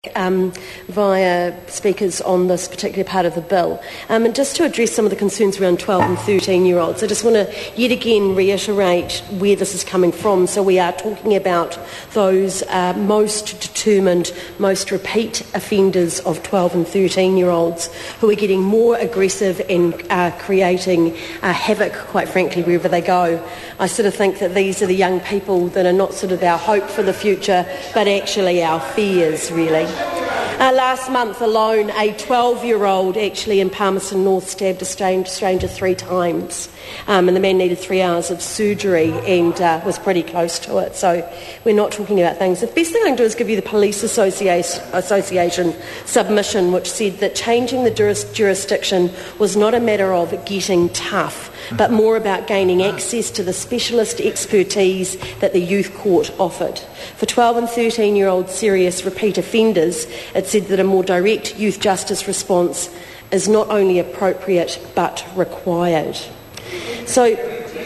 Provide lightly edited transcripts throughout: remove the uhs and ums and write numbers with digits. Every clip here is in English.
via speakers on this particular part of the bill. And just to address some of the concerns around 12 and 13-year-olds, I just want to yet again reiterate where this is coming from. So we are talking about those most determined, most repeat offenders of 12 and 13-year-olds who are getting more aggressive and creating havoc, quite frankly, wherever they go. I sort of think that these are the young people that are not sort of our hope for the future, but actually our fears, really. Last month alone, a 12-year-old actually in Palmerston North stabbed a stranger 3 times. And the man needed 3 hours of surgery and was pretty close to it. So we're not talking about things. The best thing I can do is give you the Police Association submission, which said that changing the jurisdiction was not a matter of getting tough, but more about gaining access to the specialist expertise that the youth court offered. For 12 and 13-year-old serious repeat offenders, it said that a more direct youth justice response is not only appropriate but required. So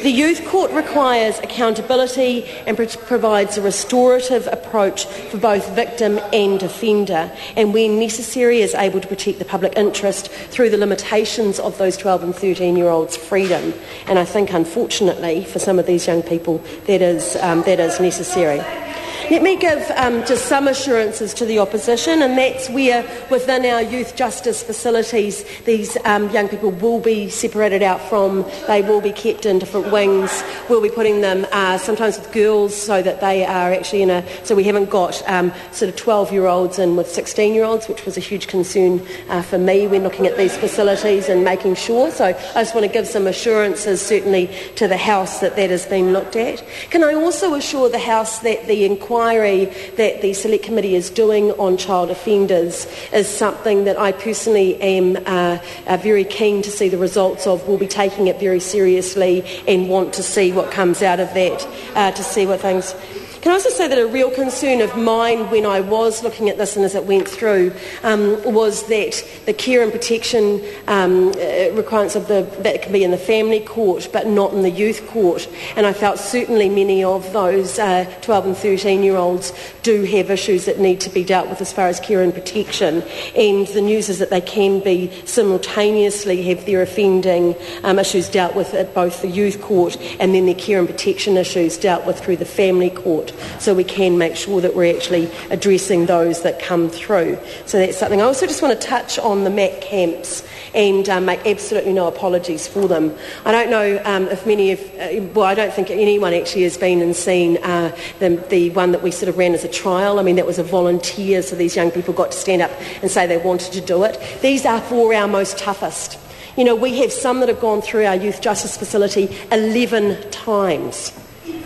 the youth court requires accountability and provides a restorative approach for both victim and offender, and when necessary is able to protect the public interest through the limitations of those 12 and 13-year-olds' freedom. And I think, unfortunately, for some of these young people, that is necessary. Let me give just some assurances to the opposition, and that's where within our youth justice facilities these young people will be separated out from. They will be kept in different wings. We'll be putting them sometimes with girls so that they are actually so we haven't got sort of 12-year-olds in with 16-year-olds, which was a huge concern for me when looking at these facilities and making sure. So I just want to give some assurances certainly to the House that has been looked at. Can I also assure the House that the inquiry that the Select Committee is doing on child offenders is something that I personally am very keen to see the results of. We'll be taking it very seriously and want to see what comes out of that, to see what things... Can I also say that a real concern of mine when I was looking at this and as it went through was that the care and protection requirements of that can be in the family court but not in the youth court, and I felt certainly many of those 12 and 13-year-olds do have issues that need to be dealt with as far as care and protection, and the news is that they can be simultaneously have their offending issues dealt with at both the youth court and then their care and protection issues dealt with through the family court. So we can make sure that we're actually addressing those that come through. So that's something. I also just want to touch on the MAC camps and make absolutely no apologies for them. I don't know if many of, I don't think anyone actually has been and seen the one that we sort of ran as a trial. I mean, that was a volunteer, so these young people got to stand up and say they wanted to do it. These are for our most toughest. You know, we have some that have gone through our youth justice facility 11 times.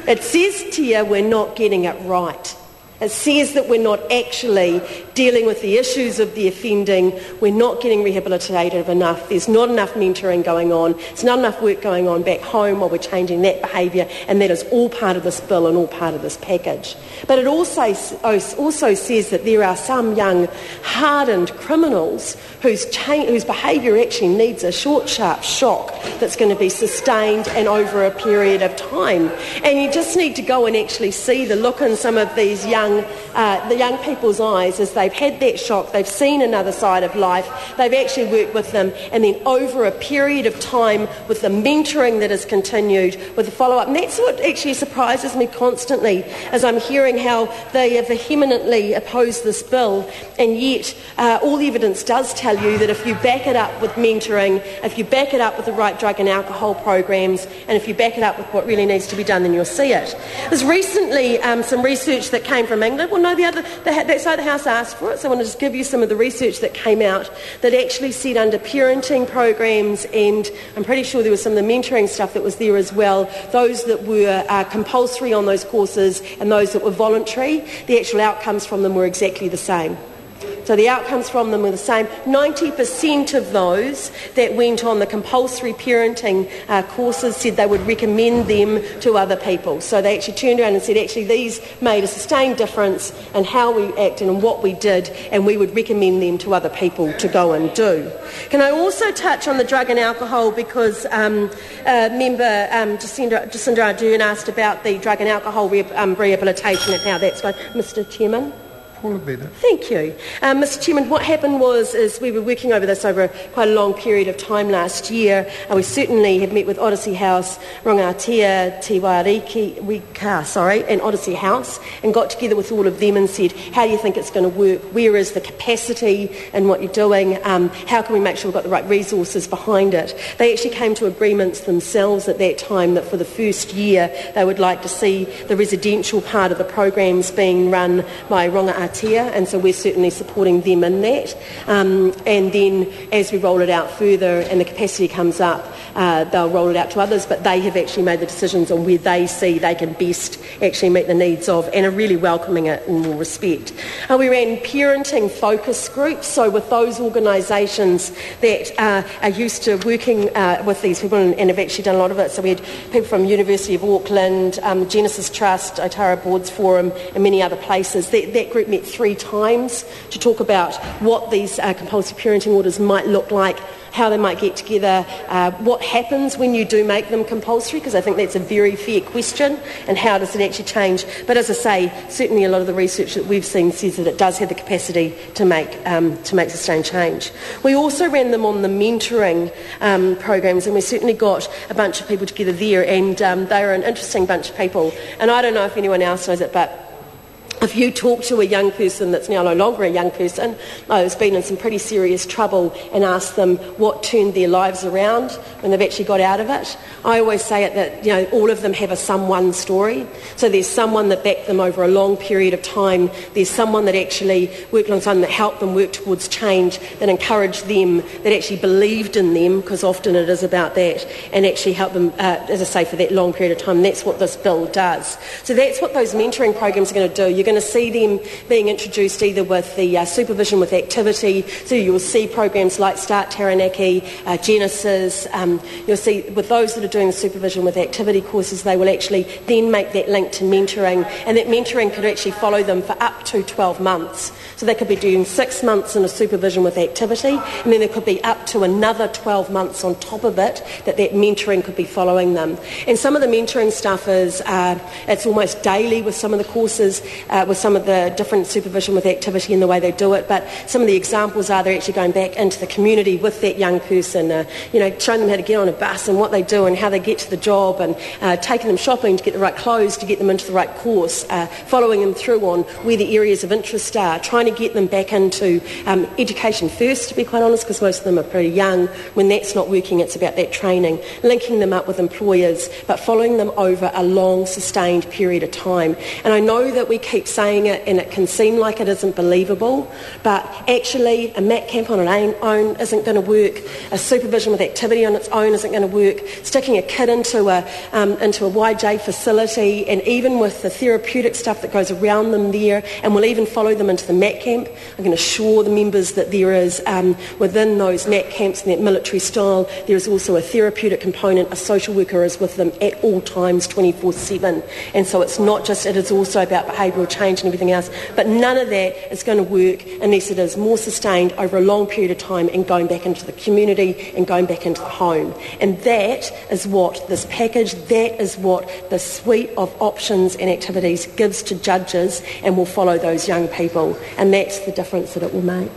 It says to you we're not getting it right. It says that we're not actually dealing with the issues of the offending. We're not getting rehabilitated enough. There's not enough mentoring going on. There's not enough work going on back home while we're changing that behaviour, and that is all part of this bill and all part of this package. But it also says that there are some young hardened criminals whose behaviour actually needs a short, sharp shock that's going to be sustained and over a period of time. And you just need to go and actually see the look in some of these the young people's eyes as they've had that shock, they've seen another side of life, they've actually worked with them, and then over a period of time with the mentoring that has continued, with the follow-up. And that's what actually surprises me constantly as I'm hearing how they vehemently oppose this bill, and yet all the evidence does tell you that if you back it up with mentoring, if you back it up with the right drug and alcohol programs, and if you back it up with what really needs to be done, then you'll see it. There's recently some research that came from England. Well, no, that side of the House asked for it, so I want to just give you some of the research that came out that actually said under parenting programs, and I'm pretty sure there was some of the mentoring stuff that was there as well, those that were compulsory on those courses and those that were voluntary, the actual outcomes from them were exactly the same. So the outcomes from them were the same. 90% of those that went on the compulsory parenting courses said they would recommend them to other people. So they actually turned around and said, actually, these made a sustained difference in how we acted and what we did, and we would recommend them to other people to go and do. Can I also touch on the drug and alcohol, because member Jacinda Ardern asked about the drug and alcohol rehabilitation and how that's going. Mr. Chairman? Paula Bennett. Thank you. Mr Chairman, what happened is we were working over this over quite a long period of time last year. We certainly have met with Odyssey House, Rongatia, Te Wika, and Odyssey House, and got together with all of them and said, how do you think it's going to work? Where is the capacity in what you're doing? How can we make sure we've got the right resources behind it? They actually came to agreements themselves at that time that for the first year they would like to see the residential part of the programs being run by Rongatia, and so we're certainly supporting them in that. And then as we roll it out further and the capacity comes up, they'll roll it out to others, but they have actually made the decisions on where they see they can best actually meet the needs of, and are really welcoming it in all respect. We ran parenting focus groups, so with those organisations that are used to working with these people and have actually done a lot of it. So we had people from University of Auckland, Genesis Trust, Otara Boards Forum and many other places. That group met 3 times to talk about what these compulsory parenting orders might look like, how they might get together, what happens when you do make them compulsory, because I think that's a very fair question, and how does it actually change. But as I say, certainly a lot of the research that we've seen says that it does have the capacity to make sustained change. We also ran them on the mentoring programs, and we certainly got a bunch of people together there, and they were an interesting bunch of people. And I don't know if anyone else knows it, but if you talk to a young person that's now no longer a young person, who's been in some pretty serious trouble, and ask them what turned their lives around when they've actually got out of it, I always say it that all of them have a someone story. So there's someone that backed them over a long period of time. There's someone that actually worked alongside them, that helped them work towards change, that encouraged them, that actually believed in them, because often it is about that, and actually helped them, as I say, for that long period of time. And that's what this bill does. So that's what those mentoring programs are going to do. You're going to see them being introduced either with the supervision with activity, so you'll see programs like Start Taranaki, Genesis. You'll see with those that are doing the supervision with activity courses, they will actually then make that link to mentoring, and that mentoring could actually follow them for up to 12 months. So they could be doing 6 months in a supervision with activity, and then there could be up to another 12 months on top of it that mentoring could be following them. And some of the mentoring stuff is, it's almost daily with some of the courses, with some of the different supervision with activity and the way they do it, but some of the examples are they're actually going back into the community with that young person, showing them how to get on a bus and what they do and how they get to the job, and taking them shopping to get the right clothes to get them into the right course, following them through on where the areas of interest are, trying to get them back into education first, to be quite honest, because most of them are pretty young. When that's not working, it's about that training, linking them up with employers, but following them over a long, sustained period of time. And I know that we keep saying it and it can seem like it isn't believable, but actually a MAT camp on its own isn't going to work. A supervision with activity on its own isn't going to work. Sticking a kid into a YJ facility, and even with the therapeutic stuff that goes around them there, and we'll even follow them into the MAT camp. I can assure the members that there is within those MAT camps and that military style, there is also a therapeutic component. A social worker is with them at all times 24/7, and so it's not just, it is also about behavioural change and everything else, but none of that is going to work unless it is more sustained over a long period of time and going back into the community and going back into the home. And that is what this package, that is what the suite of options and activities gives to judges, and will follow those young people, and that's the difference that it will make.